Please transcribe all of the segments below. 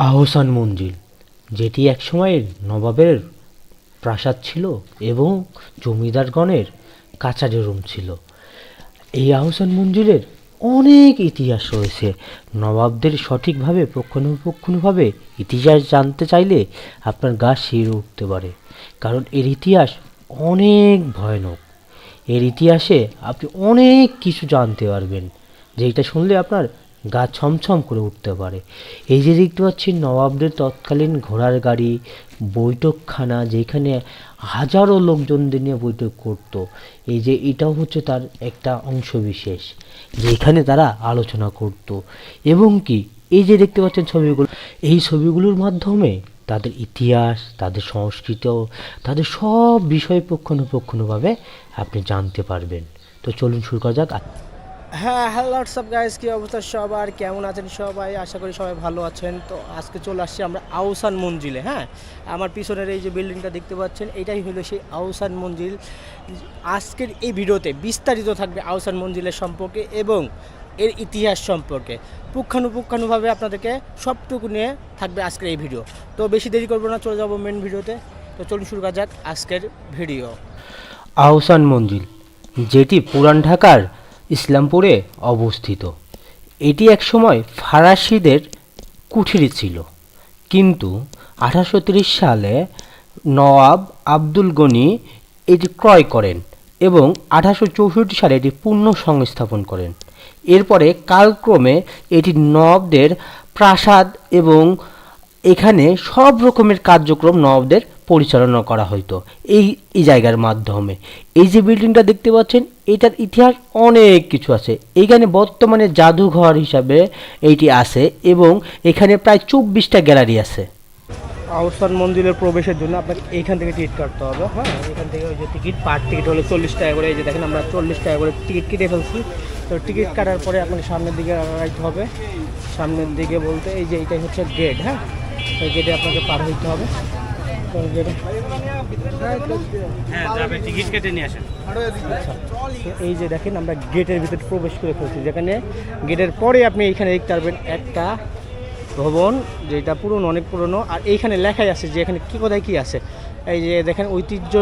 আহসান মঞ্জিল, যেটি একসময়ের নবাবের প্রাসাদ ছিল এবং জমিদারগণের কাচারি রুম ছিল। এই আহসান মঞ্জিলের অনেক ইতিহাস রয়েছে। নবাবদের সঠিকভাবে পুঙ্খানুপুঙ্খভাবে ইতিহাস জানতে চাইলে আপনার গা শিউরে উঠতে পারে, কারণ এর ইতিহাস অনেক ভয়ানক। এর ইতিহাসে আপনি অনেক কিছু জানতে পারবেন, যেটা শুনলে আপনার গা ছমছম করে উঠতে পারে। এই যে দেখতে পাচ্ছি নবাবদের তৎকালীন ঘোড়ার গাড়ি, বৈঠকখানা, যেখানে হাজারো লোকজনদের নিয়ে বৈঠক করত, এই যে এটাও হচ্ছে তার একটা অংশ বিশেষ, যেখানে তারা আলোচনা করত। এবং কি এই যে দেখতে পাচ্ছেন ছবিগুলো, এই ছবিগুলোর মাধ্যমে তাদের ইতিহাস, তাদের সংস্কৃতি, তাদের সব বিষয় পুঙ্খানুপুঙ্খভাবে আপনি জানতে পারবেন। তো চলুন শুরু করা যাক। হ্যাঁ, হ্যালো হোয়াটসঅ্যাপ গাইস, কী অবস্থা সবার, কেমন আছেন সবাই? আশা করি সবাই ভালো আছেন। তো আজকে চলে আসছি আমরা আহসান মঞ্জিলে। হ্যাঁ, আমার পিছনের এই যে বিল্ডিংটা দেখতে পাচ্ছেন, এটাই হলো সেই আহসান মঞ্জিল। আজকের এই ভিডিওতে বিস্তারিত থাকবে আহসান মঞ্জিলের সম্পর্কে এবং এর ইতিহাস সম্পর্কে পুঙ্খানুপুঙ্খানুভাবে আপনাদেরকে সবটুকু নিয়ে থাকবে আজকের এই ভিডিও। তো বেশি দেরি করবো না, চলে যাবো মেন ভিডিওতে। তো চলুন শুরু করা যাক আজকের ভিডিও। আহসান মঞ্জিল, যেটি পুরান ঢাকার ইসলামপুরে অবস্থিত। এটি একসময় ফরাসিদের কুঠির ছিল, কিন্তু 1830 সালে নওয়াব আব্দুল গনি এটি ক্রয় করেন এবং 1864 সালে এটি পুনঃ সংস্থাপন করেন। এরপরে কালক্রমে এটি নবাবদের প্রাসাদ এবং এখানে সব রকমের কার্যক্রম নবাবদের পরিচালনা করা হতো এই জায়গার মাধ্যমে। এই যে বিল্ডিংটা দেখতে পাচ্ছেন, এটার ইতিহাস অনেক কিছু আছে। এইখানে বর্তমানে জাদুঘর হিসাবে এইটি আছে এবং এখানে প্রায় 24টা গ্যালারি আছে। আহসান মন্দিরের প্রবেশের জন্য আপনাকে এইখান থেকে টিকিট কাটতে হবে। হ্যাঁ, এখান থেকে ওই যে টিকিট, পার টিকিট হলো 40 টাকা করে। এই যে দেখেন, আমরা 40 টাকা করে টিকিট কেটে ফেলছি। তো টিকিট কাটার পরে আপনাকে সামনের দিকে আগাইতে হবে। সামনের দিকে বলতে এই যে এইটাই হচ্ছে গেট। হ্যাঁ, এই গেটে আপনাকে পার হইতে হবে। তো গেটে টিকিট কেটে নিয়ে আসেন। আচ্ছা, তো এই যে দেখেন, আমরা গেটের ভিতরে প্রবেশ করে ফেলছি, যেখানে গেটের পরে আপনি এইখানে দেখতে পারবেন একটা ভবন, যেটা পুরনো, অনেক পুরনো। আর এইখানে লেখাই আছে যে এখানে কী কোথায় কী আছে। এই যে দেখেন, ঐতিহ্য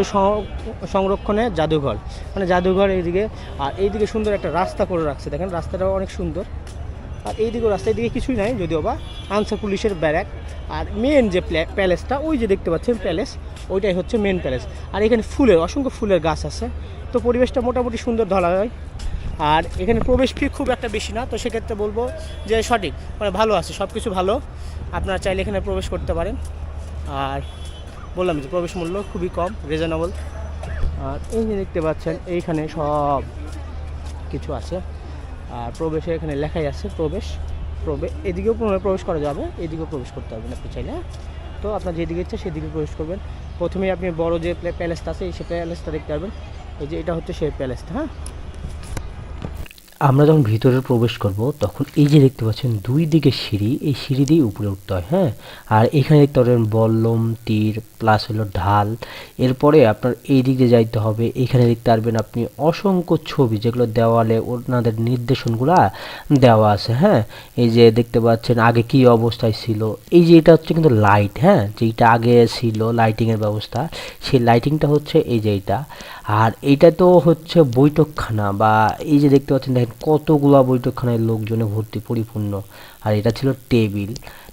সংরক্ষণে জাদুঘর, মানে জাদুঘর এইদিকে। আর এইদিকে সুন্দর একটা রাস্তা করে রাখছে, দেখেন রাস্তাটাও অনেক সুন্দর। আর এইদিকেও রাস্তা, এইদিকে কিছুই নাই যদিও বা, আনসার পুলিশের ব্যারাক। আর মেন যে প্যালেসটা, ওই যে দেখতে পাচ্ছেন প্যালেস, ওইটাই হচ্ছে মেন প্যালেস। আর এখানে ফুলের, অসংখ্য ফুলের গাছ আছে। তো পরিবেশটা মোটামুটি সুন্দর ধরা হয়। আর এখানে প্রবেশ ফি খুব একটা বেশি না, তো সেক্ষেত্রে বলবো যে সঠিক, মানে ভালো আছে, সব কিছু ভালো। আপনারা চাইলে এখানে প্রবেশ করতে পারেন। আর বললাম যে প্রবেশ মূল্য খুবই কম, রিজনেবল। আর এই যে দেখতে পাচ্ছেন, এইখানে সব কিছু আছে। আর প্রবেশে এখানে লেখাই আছে এদিকেও প্রবেশ করা যাবে, এদিকেও প্রবেশ করতে পারবেন আপনি চাইলে। তো আপনার যেদিকে ইচ্ছে সেদিকে প্রবেশ করবেন। প্রথমেই আপনি বড় যে প্যালেসটা আছে, সেই প্যালেসটা দেখতে পারবেন। এই যে এটা হচ্ছে সেই প্যালেসটা। হ্যাঁ, আমরা যখন ভিতরে প্রবেশ করব, তখন এই যে দেখতে পাচ্ছেন দুই দিকে সিঁড়ি, এই সিঁড়ি দিয়ে উপরে উঠতে হয়। হ্যাঁ, আর এখানে দেখতে পাবেন বল্লম, তীর, প্লাস হলো ঢাল। এরপরে আপনার এই দিক দিয়ে যাইতে হবে। এখানে দেখতে পারবেন আপনি অসংখ্য ছবি, যেগুলো দেওয়ালে ওনাদের নির্দেশনগুলা দেওয়া আছে। হ্যাঁ, এই যে দেখতে পাচ্ছেন আগে কি অবস্থায় ছিল। এই যে এটা হচ্ছে কিন্তু লাইট, হ্যাঁ, যেটা আগে ছিল লাইটিংয়ের ব্যবস্থা, সেই লাইটিংটা হচ্ছে এই যে এইটা। আর এইটা তো হচ্ছে বৈঠকখানা, বা এই যে দেখতে পাচ্ছেন, দেখেন কতগুলা বৈঠকখানায় লোকজনে ভর্তি, পরিপূর্ণ। আর এটা ছিল টেবিল।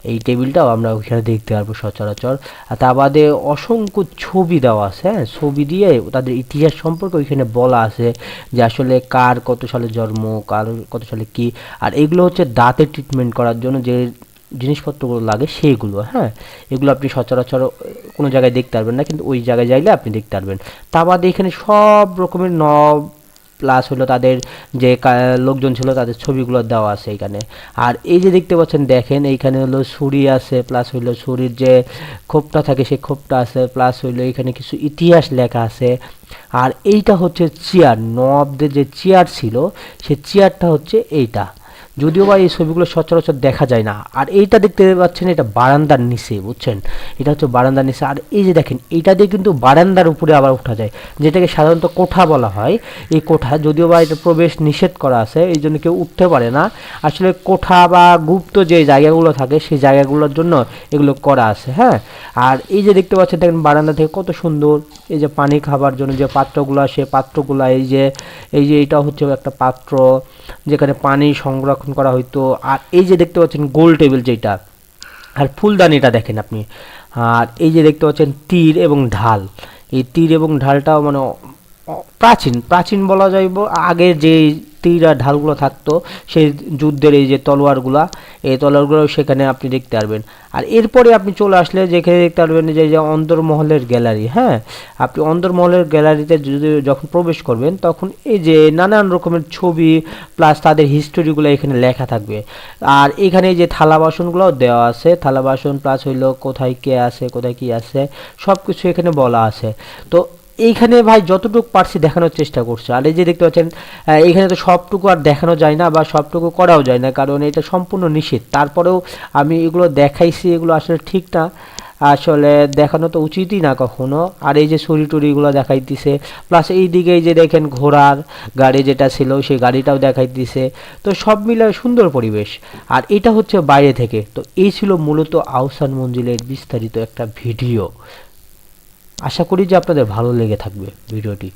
এই টেবিলটাও আমরা ওইখানে দেখতে পারবো সচরাচর। আর তা বাদে অসংখ্য ছবি দেওয়া আছে। হ্যাঁ, ছবি দিয়ে তাদের ইতিহাস সম্পর্কে ওইখানে বলা আছে, যে আসলে কার কত সালে জন্ম, কার কত সালে কি। আর এগুলো হচ্ছে দাঁতের ট্রিটমেন্ট করার জন্য যে জিনিসপত্রগুলো লাগে সেইগুলো। হ্যাঁ, এগুলো আপনি সচরাচর কোনো জায়গায় দেখতে পারবেন না, কিন্তু ওই জায়গায় যাইলে আপনি দেখতে পারবেন। তা বাদে এখানে সব রকমের নব, প্লাস হলো তাদের যে লোকজন ছিল, তাদের ছবিগুলো দেওয়া আছে এখানে। আর এই যে দেখতে পাচ্ছেন, দেখেন এইখানে হলো ছুরি আছে, প্লাস হইলো ছুরির যে খোপটা থাকে সেই খোপটা আছে, প্লাস হইলো এখানে কিছু ইতিহাস লেখা আছে। আর এইটা হচ্ছে চেয়ার, নবাবদের যে চেয়ার ছিল সেই চেয়ারটা হচ্ছে এইটা। যদিও বা এই ছবিগুলো সচরাচর দেখা যায় না। আর এইটা দেখতে পাচ্ছেন, এটা বারান্দার নিচে, বুঝছেন, এটা হচ্ছে বারান্দার নিচে। আর এই যে দেখেন, এইটা দিয়ে কিন্তু বারান্দার উপরে আবার ওঠা যায়, যেটাকে সাধারণত কোঠা বলা হয়। এই কোঠা, যদিও বা এটা প্রবেশ নিষেধ করা আছে, এই জন্য কেউ উঠতে পারে না। আসলে কোঠা বা গুপ্ত যে জায়গাগুলো থাকে সেই জায়গাগুলোর জন্য এগুলো করা আছে, হ্যাঁ। আর এই যে দেখতে পাচ্ছেন, দেখেন বারান্দা থেকে কত সুন্দর এই যে পানি খাবার জন্য যে পাত্রগুলো, সে পাত্রগুলো, এই যে এটা হচ্ছে একটা পাত্র যেখানে পানি সংরক্ষণ করা হইতো। আর এই যে দেখতে পাচ্ছেন গোল টেবিল যেটা, আর ফুলদানিটা দেখেন আপনি। আর এই যে দেখতে পাচ্ছেন তীর এবং ঢাল, এই তীর এবং ঢালটাও মানে প্রাচীন প্রাচীন বলা যায়। আগের যে তীর আর ঢালগুলো থাকতো সেই যুদ্ধের, এই যে তলোয়ারগুলা, এই তলোয়ারগুলো সেখানে আপনি দেখতে পারবেন। আর এরপরে আপনি চলে আসলে যেখানে দেখতে পারবেন যে অন্দরমহলের গ্যালারি, হ্যাঁ। আপনি অন্দরমহলের গ্যালারিতে যদি যখন প্রবেশ করবেন, তখন এই যে নানান রকমের ছবি প্লাস তাদের হিস্টোরিগুলো এখানে লেখা থাকবে। আর এখানে যে থালা বাসনগুলোও দেওয়া আছে, থালা বাসন প্লাস হইলো কোথায় কে আছে, কোথায় কি আছে, সব কিছু এখানে বলা আছে। তো এইখানে ভাই যতটুকু পারছি দেখানোর চেষ্টা করছে। আর এই যে দেখতে পাচ্ছেন, এইখানে তো সবটুকু আর দেখানো যায় না বা সবটুকু করাও যায় না, কারণ এটা সম্পূর্ণ নিষেধ। তারপরেও আমি এগুলো দেখাইছি, এগুলো আসলে ঠিক না, আসলে দেখানো তো উচিতই না কখনো। আর এই যে ছড়ি টুরিগুলো দেখাইতেছে, প্লাস এই দিকে এই যে দেখেন ঘোড়ার গাড়ি যেটা ছিল সেই গাড়িটাও দেখাইতেছে। তো সব মিলে সুন্দর পরিবেশ। আর এটা হচ্ছে বাইরে থেকে। তো এই ছিল মূলত আহসান মঞ্জিলের বিস্তারিত একটা ভিডিও। আশা করি যে আপনাদের ভালো লেগে থাকবে ভিডিওটি।